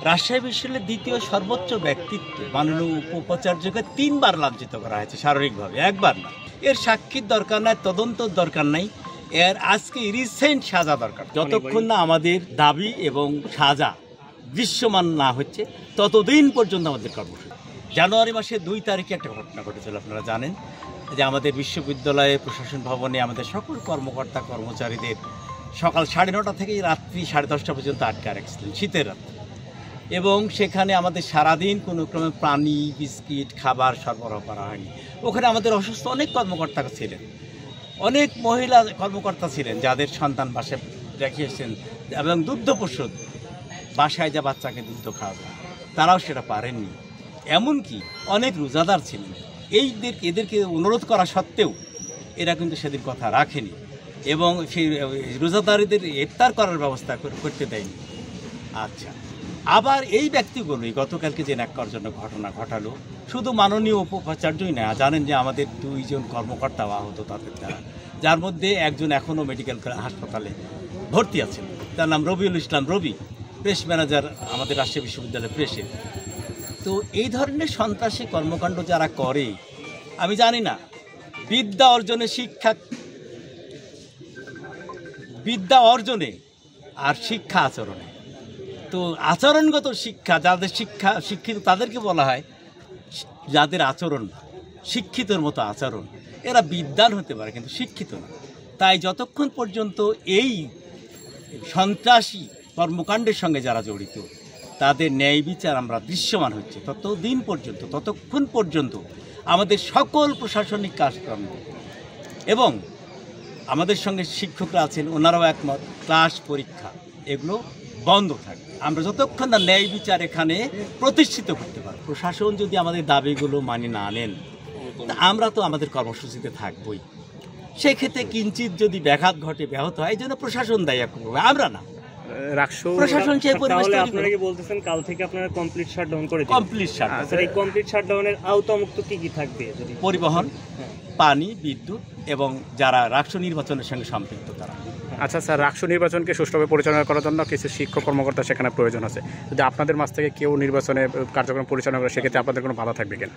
রাজশাহী বিশ্ববিদ্যালয়ের দ্বিতীয় সর্বোচ্চ ব্যক্তিত্ব মাননীয় উপাচার্যকে 3 বার লাঞ্ছিত করা হয়েছে শারীরিকভাবে, একবার না। এর সাক্ষীর দরকার নাই, তদন্তর দরকার নাই, এর আজকে রিসেন্ট সাজা দরকার। যতক্ষণ না আমাদের দাবি এবং সাজা দৃশ্যমান না হচ্ছে ততদিন পর্যন্ত আমাদের কর্মসূচি। জানুয়ারি মাসের 2 তারিখে একটা ঘটনা ঘটেছিল, আপনারা জানেন যে আমাদের বিশ্ববিদ্যালয়ে প্রশাসন ভবনে আমাদের সকল কর্মকর্তা কর্মচারীদের সকাল 9:30 থেকে রাত্রি 10:30 পর্যন্ত আটকে রাখছিলেন শীতের রাত্রে, এবং সেখানে আমাদের সারাদিন কোনো ক্রমে পানি বিস্কিট খাবার সরবরাহ করা হয়নি। ওখানে আমাদের অসুস্থ অনেক কর্মকর্তা ছিলেন, অনেক মহিলা কর্মকর্তা ছিলেন যাদের সন্তান বাসায় রেখেছেন, এবং দুগ্ধ পশু বাসায় যা বাচ্চাকে দুগ্ধ খাওয়াবে তারাও সেটা পারেননি। এমনকি অনেক রোজাদার ছিলেন, এদেরকে অনুরোধ করা সত্ত্বেও এরা কিন্তু সেদিন কথা রাখেনি এবং সেই রোজাদারদের ইফতার করার ব্যবস্থা করতে দেয়নি। আচ্ছা, আবার এই ব্যক্তিগুলোই গতকালকে যে ন্যাক্কারজনক ঘটনা ঘটালো, শুধু মাননীয় উপাচার্যই না, জানেন যে আমাদের 2 জন কর্মকর্তাও আহত তাদের দ্বারা, যার মধ্যে একজন এখনও মেডিকেল হাসপাতালে ভর্তি আছেন, তার নাম রবিউল ইসলাম রবি, প্রেস ম্যানেজার আমাদের রাজশাহী বিশ্ববিদ্যালয়ের প্রেসে। তো এই ধরনের সন্ত্রাসী কর্মকাণ্ড যারা করে, আমি জানি না বিদ্যা অর্জনে আর শিক্ষা আচরণে, তো আচরণগত শিক্ষা যাদের শিক্ষিত তাদেরকে বলা হয় যাদের আচরণ শিক্ষিতর মতো আচরণ, এরা বিদ্বান হতে পারে কিন্তু শিক্ষিত না। তাই যতক্ষণ পর্যন্ত এই সন্ত্রাসী কর্মকাণ্ডের সঙ্গে যারা জড়িত তাদের ন্যায় বিচার আমরা দৃশ্যমান হচ্ছে ততক্ষণ পর্যন্ত আমাদের সকল প্রশাসনিক কাজকর্ম এবং আমাদের সঙ্গে শিক্ষকরা আছেন ওনারাও একমত, ক্লাস পরীক্ষা এগুলো বন্ধ থাকবে। আমরা যতক্ষণ না ন্যায় বিচার এখানে প্রতিষ্ঠিত করতে পারি, প্রশাসন যদি আমাদের দাবিগুলো মানে না নেন আমরা তো আমাদের কর্মসূচিতে থাকবই। সেই ক্ষেত্রে কিঞ্চিত যদি ব্যাঘাত ঘটে ব্যাহত হয়, এই জন্য প্রশাসন দায়ী করবে, আমরা না। প্রশাসন সেই পরিবেশ আপনারা কি বলতেছেন কাল থেকে আপনারা কমপ্লিট শাটডাউন করে দিবেন? Complete shutdown. স্যার, এই কমপ্লিট শাটডাউনের আওতামুক্ত কি থাকবে? যদি পরিবহন, পানি, বিদ্যুৎ এবং যারা রাষ্ট্র নির্বাচনের সঙ্গে সম্পৃক্ত তারা। আচ্ছা স্যার, রাষ্ট্র নির্বাচনকে সুষ্ঠুভাবে পরিচালনা করার জন্য কিছু শিক্ষক কর্মকর্তা সেখানে প্রয়োজন আছে। যদি আপনাদের মাঝ থেকে কেউ নির্বাচনে কার্যক্রম পরিচালনা করে সেক্ষেত্রে আপনাদের কোনো বাধা থাকবে কিনা?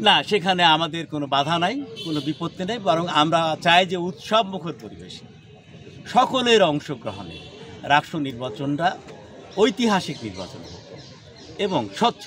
না, সেখানে আমাদের কোনো বাধা নাই, কোনো বিপত্তি নেই, বরং আমরা চাই যে উৎসব মুখর পরিবেশে সকলের অংশগ্রহণে রাষ্ট্র নির্বাচনটা ঐতিহাসিক নির্বাচন এবং স্বচ্ছ।